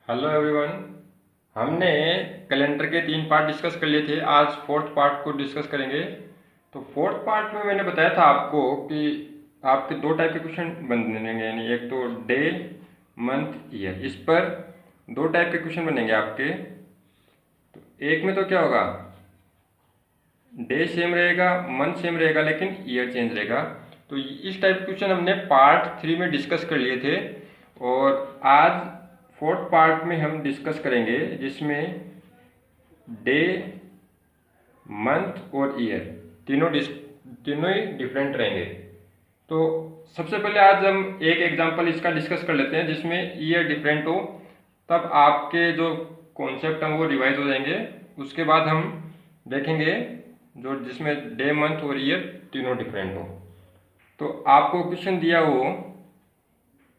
Hello everyone. हमने calendar के 3 part discuss कर लिए थे। आज फोर्थ पार्ट को डिस्कस करेंगे। तो फोर्थ पार्ट में मैंने बताया था आपको कि आपके 2 टाइप के क्वेश्चन बनेंगे, यानी एक तो डे, मंथ, ईयर। इस पर 2 टाइप के क्वेश्चन बनेंगे आपके। तो एक में तो क्या होगा, डे सेम रहेगा, मंथ सेम रहेगा, लेकिन ईयर चेंज रहेगा। तो इस टाइप के क्वेश्चन हमने पार्ट 3 में डिस्कस कर लिए थे, और आज फोर्थ पार्ट में हम डिस्कस करेंगे, जिसमें डे, मंथ और ईयर तीनों ही डिफरेंट रहेंगे। तो सबसे पहले आज हम एक एग्जांपल इसका डिस्कस कर लेते हैं जिसमें ईयर डिफरेंट हो, तब आपके जो कॉन्सेप्ट हैं वो रिवाइज हो जाएंगे। उसके बाद हम देखेंगे जो जिसमें डे, मंथ और ईयर तीनों डिफरेंट हो। तो आपको क्वेश्चन दिया हो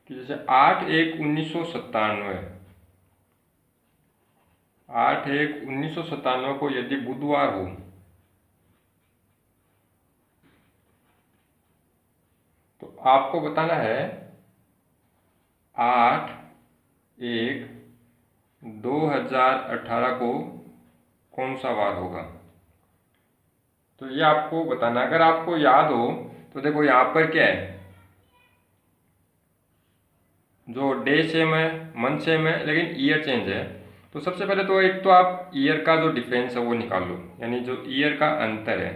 कि जैसे 8/1/1997, 8/1/1997 को यदि बुधवार हो, तो आपको बताना है 8/1/2018 को कौन सा वार होगा। तो ये आपको बताना। अगर आपको याद हो तो देखो यहाँ पर क्या है, जो डे सेम है, मंथ सेम है, लेकिन ईयर चेंज है। तो सबसे पहले तो एक तो आप ईयर का जो डिफरेंस है वो निकाल लो, यानी जो ईयर का अंतर है।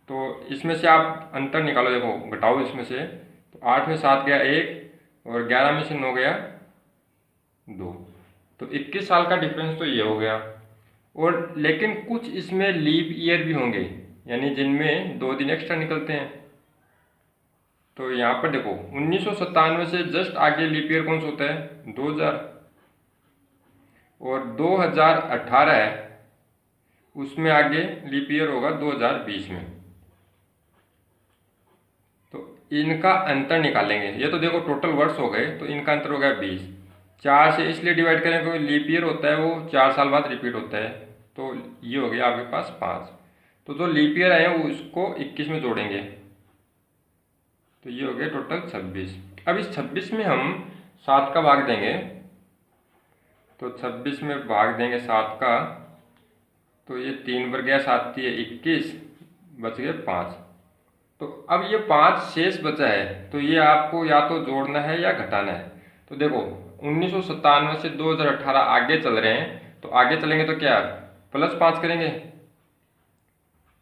तो इसमें से आप अंतर निकालो, देखो घटाओ इसमें से। तो 8 में 7 गया 1, और 11 में से 9 गया 2। तो 21 साल का डिफरेंस तो ये हो गया। और लेकिन कुछ इसमें लीप ईयर भी होंगे, यानी जिनमें 2 दिन एक्स्ट्रा निकलते हैं। तो यहाँ पर देखो 1997 से जस्ट आगे लीप ईयर कौन सा होता है, 2000। और 2018 है, उसमें आगे लीप ईयर होगा 2020 में। तो इनका अंतर निकालेंगे। ये तो देखो टोटल वर्ष हो गए, तो इनका अंतर हो गया 20। 4 से इसलिए डिवाइड करें क्योंकि लीप ईयर होता है वो 4 साल बाद रिपीट होता है। तो ये हो गया आपके पास 5। तो जो लीप ईयर है वो उसको 21 में जोड़ेंगे, तो ये हो गया टोटल 26। अब इस 26 में हम 7 का भाग देंगे। तो 26 में भाग देंगे 7 का, तो ये 3 बार गया, 7 3 21, बच गए 5। तो अब ये 5 शेष बचा है, तो ये आपको या तो जोड़ना है या घटाना है। तो देखो 1997 से 2018 आगे चल रहे हैं, तो आगे चलेंगे तो क्या +5 करेंगे,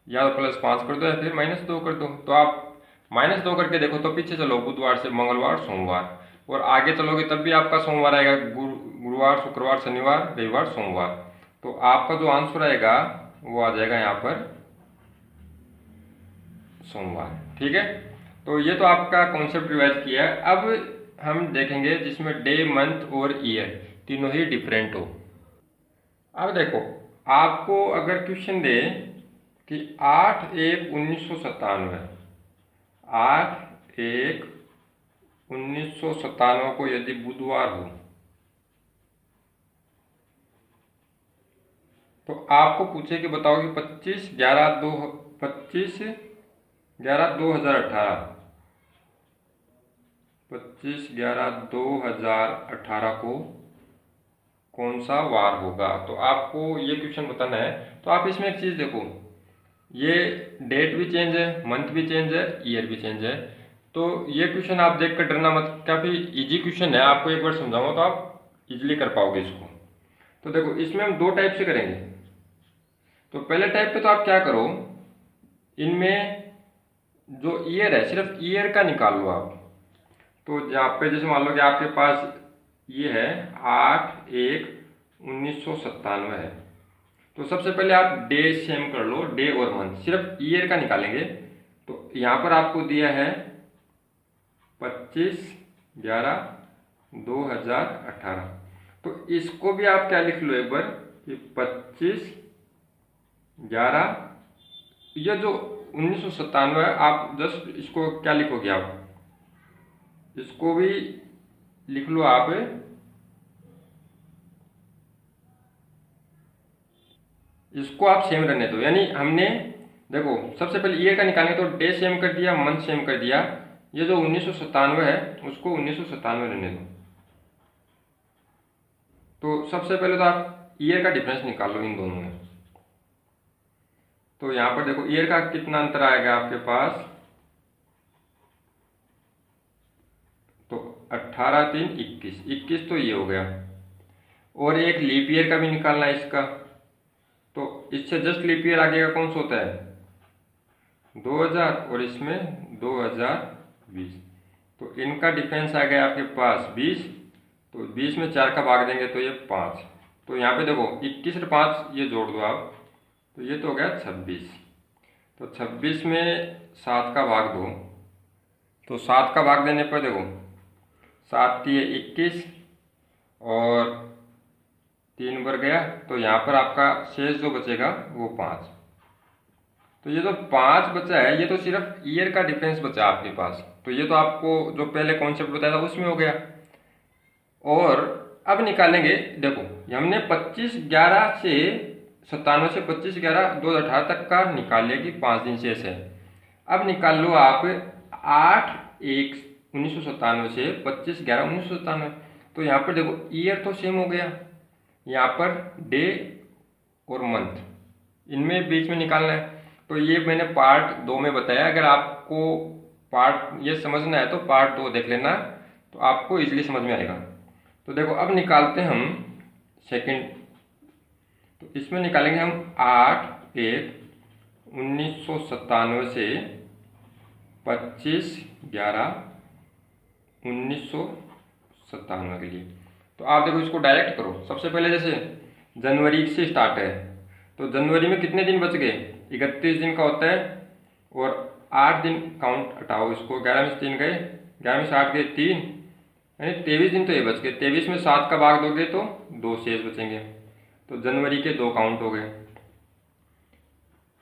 या तो +5 कर दो या फिर -2 कर दो। तो आप -2 करके देखो, तो पीछे चलो बुधवार से मंगलवार सोमवार, और आगे चलोगे तब भी आपका सोमवार आएगा, गुरुवार शुक्रवार शनिवार रविवार सोमवार। तो आपका जो आंसर आएगा वो आ जाएगा यहाँ पर सोमवार। ठीक है, तो ये तो आपका कॉन्सेप्ट रिवाइज किया है। अब हम देखेंगे जिसमें डे, मंथ और ईयर तीनों ही डिफरेंट हो। अब देखो आपको अगर क्वेश्चन दे कि 8/1/1997, 8/1/1997 को यदि बुधवार हो, तो आपको पूछे कि बताओ कि 25/11/2018, 25/11/2018 को कौन सा वार होगा। तो आपको ये क्वेश्चन बताना है। तो आप इसमें एक चीज़ देखो, ये डेट भी चेंज है, मंथ भी चेंज है, ईयर भी चेंज है। तो ये क्वेश्चन आप देख कर डरना मत, काफ़ी इजी क्वेश्चन है। आपको एक बार समझाऊंगा तो आप इजीली कर पाओगे इसको। तो देखो इसमें हम 2 टाइप से करेंगे। तो पहले टाइप पे तो आप क्या करो, इनमें जो ईयर है सिर्फ ईयर का निकाल लो आप। तो जहाँ पे जैसे मान लो कि आपके पास ये है 8/1/1997 है, तो सबसे पहले आप डे सेम कर लो, डे और मंथ सिर्फ ईयर का निकालेंगे। तो यहाँ पर आपको दिया है 25/11/2018। तो इसको भी आप क्या लिख लो एक बार कि 25/11, ये जो 1997 है, आप जस्ट इसको क्या लिखोगे, आप इसको भी लिख लो आप, इसको आप सेम रहने दो। यानी हमने देखो सबसे पहले ईयर का निकालेंगे, तो डे सेम कर दिया, मंथ सेम कर दिया। ये जो 1997 है उसको 1997 रहने दो। तो सबसे पहले तो आप ईयर का डिफरेंस निकाल लो इन दोनों में। तो यहाँ पर देखो ईयर का कितना अंतर आएगा आपके पास, तो 18 3 21, 21 तो ये हो गया। और एक लीप ईयर का भी निकालना है इसका, तो इससे जस्ट लीप ईयर आगे का कौन सा होता है 2000 और इसमें 2020। तो इनका डिफरेंस आ गया आपके पास 20। तो 20 में 4 का भाग देंगे तो ये 5। तो यहाँ पे देखो 21 और 5 ये जोड़ दो आप, तो ये तो हो गया 26। तो 26 में 7 का भाग दो, तो 7 का भाग देने पर देखो 7 3 21 और 3 बढ़ गया, तो यहाँ पर आपका शेष जो बचेगा वो 5। तो ये जो 5 बचा है ये तो सिर्फ ईयर का डिफरेंस बचा आपके पास। तो ये तो आपको जो पहले कॉन्सेप्ट बताया था उसमें हो गया। और अब निकालेंगे, देखो हमने 25/11 से 97 से 25/11/2018 तक का निकाल लिया कि 5 दिन शेष है। अब निकाल लो आप 8/1/1997 से 25/11/1997। तो यहाँ पर देखो ईयर तो सेम हो गया, यहाँ पर डे और मंथ इनमें बीच में निकालना है। तो ये मैंने पार्ट 2 में बताया, अगर आपको पार्ट ये समझना है तो पार्ट 2 देख लेना, तो आपको इजीली समझ में आएगा। तो देखो अब निकालते हैं हम सेकंड। तो इसमें निकालेंगे हम 8/1/1997 से 25/11/1997 के लिए। तो आप देखो इसको डायरेक्ट करो। सबसे पहले जैसे जनवरी से स्टार्ट है, तो जनवरी में कितने दिन बच गए 31 दिन का होता है, और 8 दिन काउंट हटाओ इसको, 11 में से 3 गए, 11 में से 8 गए 3, यानी 23 दिन तो ये बच गए। 23 में 7 का भाग दोगे तो 2 शेष बचेंगे। तो जनवरी के 2 काउंट हो गए।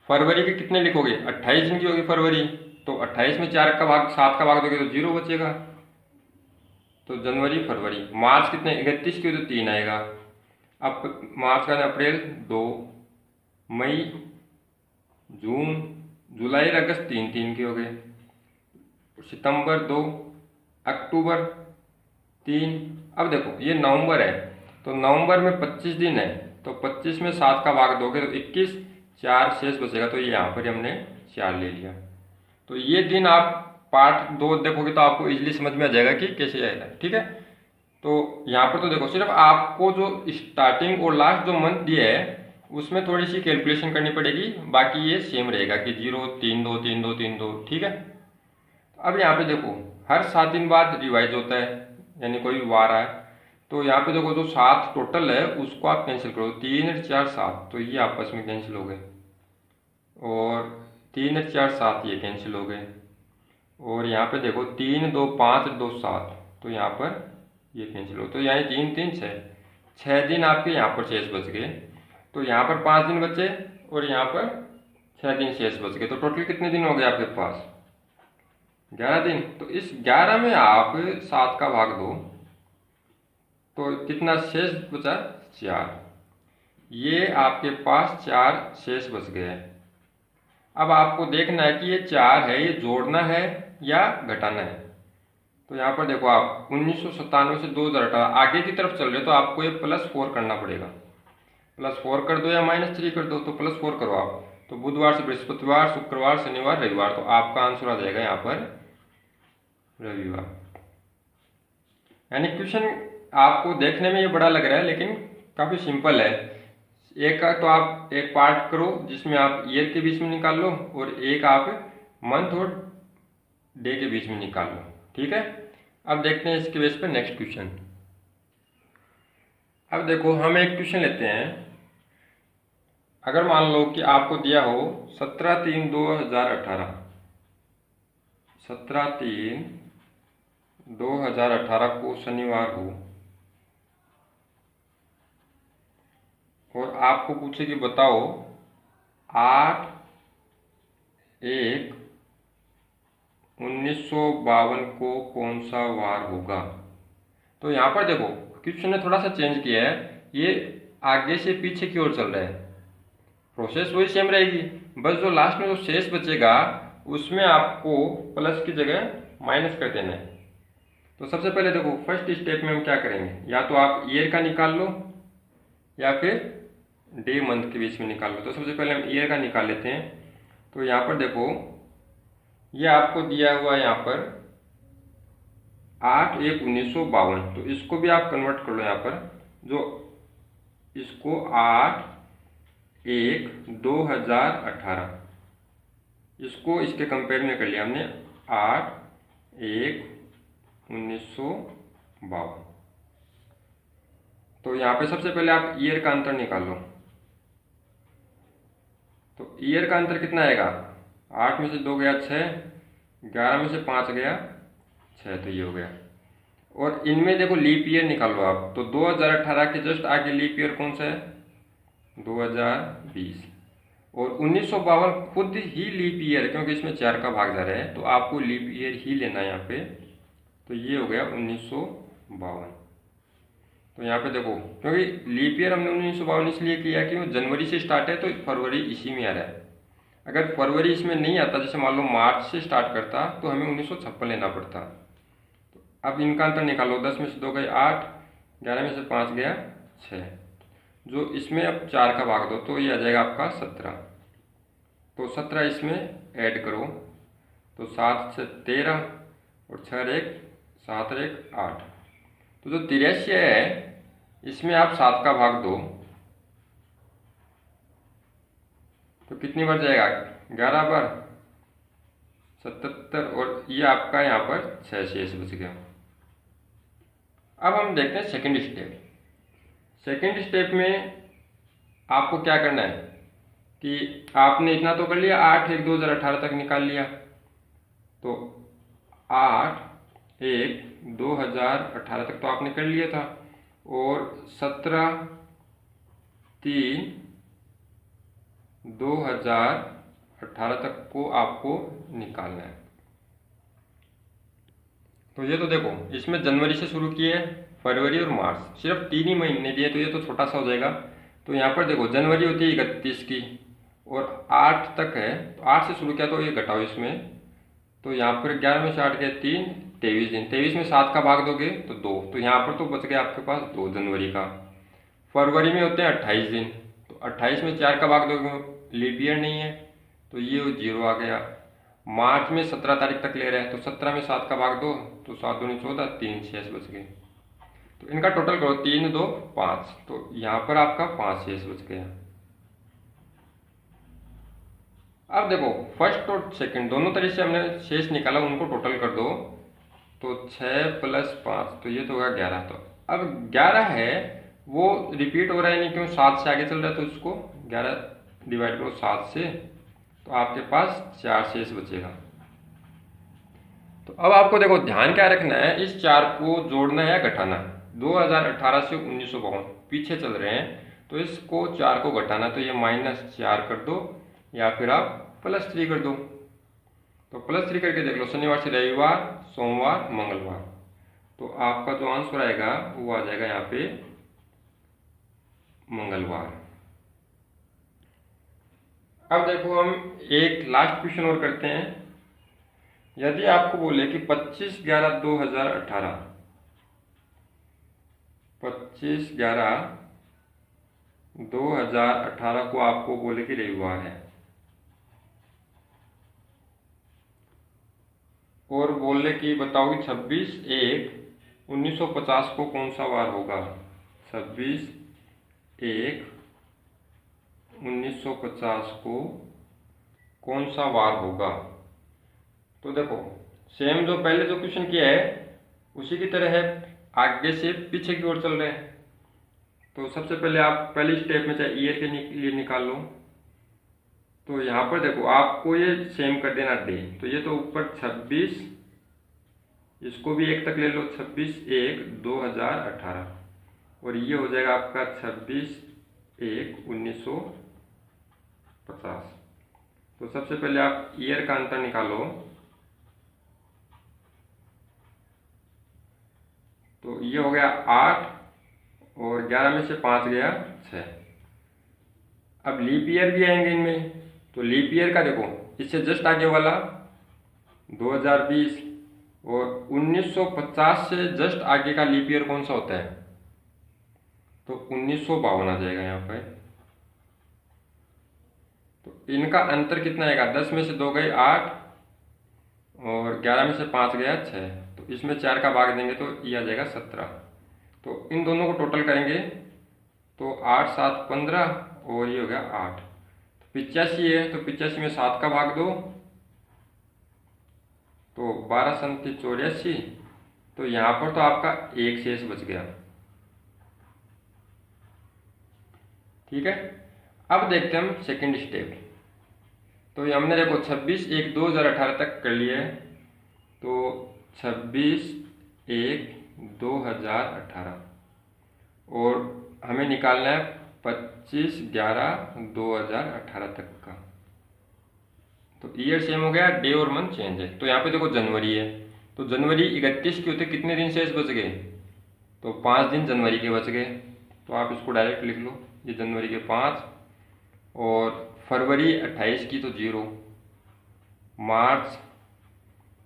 फरवरी के कितने लिखोगे 28 दिन की होगी फरवरी, तो 28 में 4 का भाग 7 का भाग दोगे तो 0 बचेगा। तो जनवरी फरवरी। मार्च कितने 31 की हो तो 3 आएगा। अब मार्च का अप्रैल 2, मई जून जुलाई और अगस्त 3 के हो गए, सितंबर 2, अक्टूबर 3। अब देखो ये नवंबर है, तो नवंबर में 25 दिन है, तो 25 में 7 का भाग दोगे तो 21, 4 शेष बचेगा। तो ये यहाँ पर हमने 4 ले लिया। तो ये दिन आप पार्ट 2 देखोगे तो आपको इजीली समझ में आ जाएगा कि कैसे आएगा, ठीक है। तो यहाँ पर तो देखो सिर्फ आपको जो स्टार्टिंग और लास्ट जो मंथ दिया है उसमें थोड़ी सी कैलकुलेशन करनी पड़ेगी, बाकी ये सेम रहेगा कि 0 3 2 3 2 3 2, ठीक है। अब यहाँ पे देखो हर 7 दिन बाद रिवाइज होता है, यानी कोई भी वार आए, तो यहाँ पे देखो जो 7 टोटल है उसको आप कैंसिल करो, 3 और 4 7, तो ये आपस में कैंसिल हो गए, और 3 और 4 7 ये कैंसिल हो गए, और यहाँ पे देखो 3 2 5 2 7, तो यहाँ पर ये कैंसिल हो, तो यानी 3 3 6 दिन आपके यहाँ पर शेष बच गए। तो यहाँ पर 5 दिन बचे और यहाँ पर 6 दिन शेष बच गए, तो टोटल कितने दिन हो गए आपके पास 11 दिन। तो इस 11 में आप 7 का भाग दो, तो कितना शेष बचा 4। ये आपके पास 4 शेष बच गए। अब आपको देखना है कि ये 4 है, ये जोड़ना है या घटाना है। तो यहाँ पर देखो आप 1997 से 2018 आगे की तरफ चल रहे हो, तो आपको ये +4 करना पड़ेगा। +4 कर दो या -3 कर दो, तो +4 करो आप। तो बुधवार से बृहस्पतिवार, शुक्रवार, शनिवार, रविवार, तो आपका आंसर आ जाएगा यहाँ पर रविवार। यानी क्वेश्चन आपको देखने में ये बड़ा लग रहा है लेकिन काफ़ी सिंपल है। एक का तो आप एक पार्ट करो जिसमें आप ईयर के बीच में निकाल लो, और एक आप मंथ और डे के बीच में निकाल लो, ठीक है। अब देखते हैं इसके बेस पर नेक्स्ट क्वेश्चन। अब देखो हम एक क्वेश्चन लेते हैं। अगर मान लो कि आपको दिया हो 17/3/2018, 17/3/2018 को शनिवार हो, और आपको पूछे कि बताओ 8/1/1952 को कौन सा वार होगा। तो यहाँ पर देखो क्वेश्चन ने थोड़ा सा चेंज किया है, ये आगे से पीछे की ओर चल रहा है, प्रोसेस वही सेम रहेगी, बस जो लास्ट में जो शेष बचेगा उसमें आपको प्लस की जगह माइनस कर देना है। तो सबसे पहले देखो फर्स्ट स्टेप में हम क्या करेंगे, या तो आप ईयर का निकाल लो या फिर डे मंथ के बीच में निकाल लो। तो सबसे पहले हम ईयर का निकाल लेते हैं। तो यहाँ पर देखो, ये आपको दिया हुआ है यहाँ पर 8/1/1952। तो इसको भी आप कन्वर्ट कर लो यहाँ पर, जो इसको 8/1/2018, इसको इसके कंपेयर में कर लिया हमने 8/1/1952। तो यहाँ पे सबसे पहले आप ईयर का अंतर निकाल लो। तो ईयर का अंतर कितना आएगा, 8 में से 2 गया 6, 11 में से 5 गया 6, तो ये हो गया। और इनमें देखो लीप ईयर निकालो आप। तो 2018 के जस्ट आगे लीप ईयर कौन सा है, 2020। और 1952 खुद ही लीप ईयर, क्योंकि इसमें 4 का भाग जा रहा है, तो आपको लीप ईयर ही लेना है यहाँ पे। तो ये हो गया 1952। तो यहाँ पे देखो, क्योंकि लीप ईयर हमने 1952 इसलिए किया कि वो जनवरी से स्टार्ट है, तो फरवरी इसी में आ रहा है। अगर फरवरी इसमें नहीं आता, जैसे मान लो मार्च से स्टार्ट करता, तो हमें 1956 लेना पड़ता। तो अब इनका अंतर निकालो, 10 में से 2 गए 8, 11 में से 5 गया 6, जो इसमें अब 4 का भाग दो, तो ये आ जाएगा आपका 17। तो 17 इसमें ऐड करो, तो 7 से 13 और 6 1 7 1 8। तो जो 83 है, इसमें आप 7 का भाग दो, तो कितनी बार जाएगा, 11 बार, 77। और ये आपका यहाँ पर 6 शेष बच गया। अब हम देखते हैं सेकंड स्टेप। सेकंड स्टेप में आपको क्या करना है कि आपने इतना तो कर लिया, 8/1/2018 तक निकाल लिया। तो 8/1/2018 तक तो आपने कर लिया था, और 17/3/2018 तक को आपको निकालना है। तो ये तो देखो, इसमें जनवरी से शुरू किए, फरवरी और मार्च, सिर्फ 3 ही महीने दिए, तो ये तो छोटा सा हो जाएगा। तो यहाँ पर देखो, जनवरी होती है 31 की, और 8 तक है, तो 8 से शुरू किया, तो ये घटाओ इसमें। तो यहाँ पर 11 में से 8 गए 3, 23 दिन। 23 में 7 का भाग दोगे तो 2, तो यहाँ पर तो बच गया आपके पास 2 जनवरी का। फरवरी में होते हैं 28 दिन, तो 28 में 4 का भाग दोगे, लीप ईयर नहीं है, तो ये 0 आ गया। मार्च में 17 तारीख तक ले रहे हैं, तो 17 में 7 का भाग दो, तो 7 दूनी 14, 3 शेष बच गए। तो इनका टोटल करो, 3 2 5, तो यहाँ पर आपका 5 शेष बच गया। अब देखो, फर्स्ट और सेकंड दोनों तरह से हमने शेष निकाला, उनको टोटल कर दो, तो 6 + 5, तो ये तो होगा 11। तो अब 11 है वो रिपीट हो रहा है नहीं, क्यों, 7 से आगे चल रहा है, तो इसको 11 डिवाइड करो 7 से, तो आपके पास 4 शेष बचेगा। तो अब आपको देखो ध्यान क्या रखना है, इस 4 को जोड़ना है या घटाना। 2018 से 1952 पीछे चल रहे हैं, तो इसको 4 को घटाना, तो ये -4 कर दो, या फिर आप +3 कर दो। तो +3 करके देख लो, शनिवार से रविवार, सोमवार, मंगलवार, तो आपका जो आंसर आएगा वो आ जाएगा यहाँ पे मंगलवार। अब देखो, हम एक लास्ट क्वेश्चन और करते हैं। यदि आपको बोले कि 25/11/2018, 25/11/2018 को आपको बोले कि रविवार है, और बोले कि बताओ कि 26/1/1950 को कौन सा वार होगा। 26/1/1950 को कौन सा वार होगा। तो देखो, सेम जो पहले जो क्वेश्चन किया है उसी की तरह है, आगे से पीछे की ओर चल रहे हैं। तो सबसे पहले आप पहली स्टेप में चाहे ईयर के लिए निकाल लो। तो यहाँ पर देखो, आपको ये सेम कर देना डे, तो ये तो ऊपर 26, इसको भी 1 तक ले लो, 26/1/2018, और ये हो जाएगा आपका 26/1/1950। तो सबसे पहले आप ईयर का अंतर निकालो। तो ये हो गया 8, और 11 में से 5 गया 6। अब लीप ईयर भी आएंगे इनमें, तो लीप ईयर का देखो, इससे जस्ट आगे वाला 2020, और 1950 से जस्ट आगे का लीप ईयर कौन सा होता है, तो 1952 आ जाएगा यहाँ पे। तो इनका अंतर कितना आएगा, 10 में से 2 गए 8 और 11 में से 5 गया 6, तो इसमें 4 का भाग देंगे तो ये आ जाएगा 17। तो इन दोनों को टोटल करेंगे तो 8 7 15 और ये हो गया 8। तो 85 है, तो 85 में 7 का भाग दो तो 12 7 84। तो यहाँ पर तो आपका एक शेष बच गया। ठीक है, अब देखते हैं हम सेकंड स्टेप। तो ये हमने देखो 26/1/2018 तक कर लिया है। तो 26/1/2018 और हमें निकालना है 25/11/2018 तक का। तो ईयर सेम हो गया, डे और मंथ चेंज है। तो यहाँ पे देखो जनवरी है, तो जनवरी 31 के होते कितने दिन शेष बच गए, तो 5 दिन जनवरी के बच गए। तो आप इसको डायरेक्ट लिख लो, ये जनवरी के 5 और फरवरी 28 की तो 0, मार्च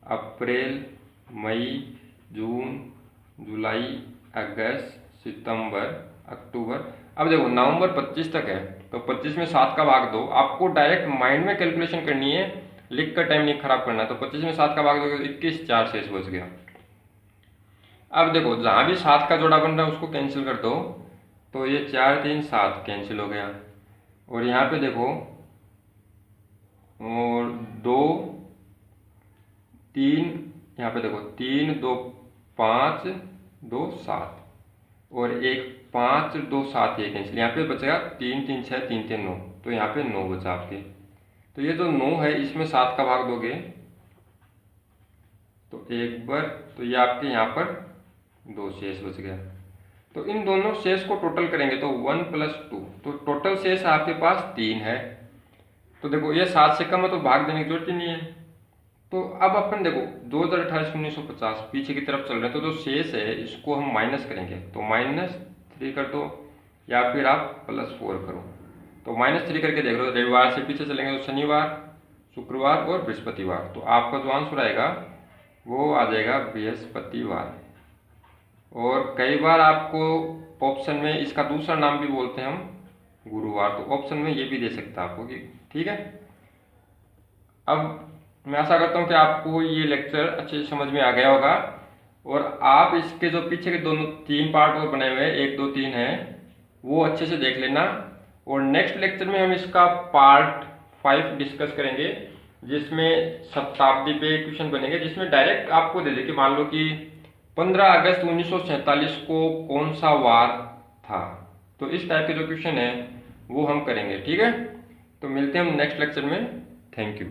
अप्रैल मई जून जुलाई अगस्त सितंबर अक्टूबर। अब देखो नवंबर 25 तक है, तो 25 में 7 का भाग दो। आपको डायरेक्ट माइंड में कैलकुलेशन करनी है, लिख कर टाइम नहीं खराब करना। तो 25 में 7 का भाग दोगे तो 21, 4 शेष बच गया। अब देखो जहां भी 7 का जोड़ा बन रहा है उसको कैंसिल कर दो, तो ये 4 3 7 कैंसिल हो गया। और यहाँ पे देखो और 2 3, यहाँ पे देखो 3 2 5 2 7 और एक 5 2 7 ये कैंसिल। यहाँ पे बचेगा 3 3 6 3 3 9, तो यहाँ पे 9 बचा आपके। तो ये जो 9 है इसमें 7 का भाग दोगे तो एक बार, तो ये आपके यहाँ पर 2 शेष बच गया। तो इन दोनों शेष को टोटल करेंगे तो 1 + 2, तो टोटल शेष आपके पास 3 है। तो देखो ये 7 से कम है तो भाग देने की जरूरत ही नहीं है। तो अब अपन देखो 2028 1950 पीछे की तरफ चल रहे हैं, तो जो शेष है इसको हम माइनस करेंगे। तो -3 कर दो या फिर आप +4 करो। तो -3 करके देख लो, रविवार से पीछे चलेंगे तो शनिवार शुक्रवार और बृहस्पतिवार। तो आपका जो आंसर आएगा वो आ जाएगा बृहस्पतिवार। और कई बार आपको ऑप्शन में इसका दूसरा नाम भी बोलते हैं हम गुरुवार, तो ऑप्शन में ये भी दे सकता है आपको कि ठीक है। अब मैं आशा करता हूँ कि आपको ये लेक्चर अच्छे से समझ में आ गया होगा और आप इसके जो पीछे के दोनों 3 पार्ट और बने हुए हैं 1 2 3 हैं वो अच्छे से देख लेना। और नेक्स्ट लेक्चर में हम इसका पार्ट 5 डिस्कस करेंगे, जिसमें शताब्दी पे क्वेश्चन बनेंगे, जिसमें डायरेक्ट आपको दे दे कि मान लो कि 15 अगस्त 1947 को कौन सा वार था। तो इस टाइप के जो क्वेश्चन है वो हम करेंगे। ठीक है, तो मिलते हैं हम नेक्स्ट लेक्चर में। Thank you.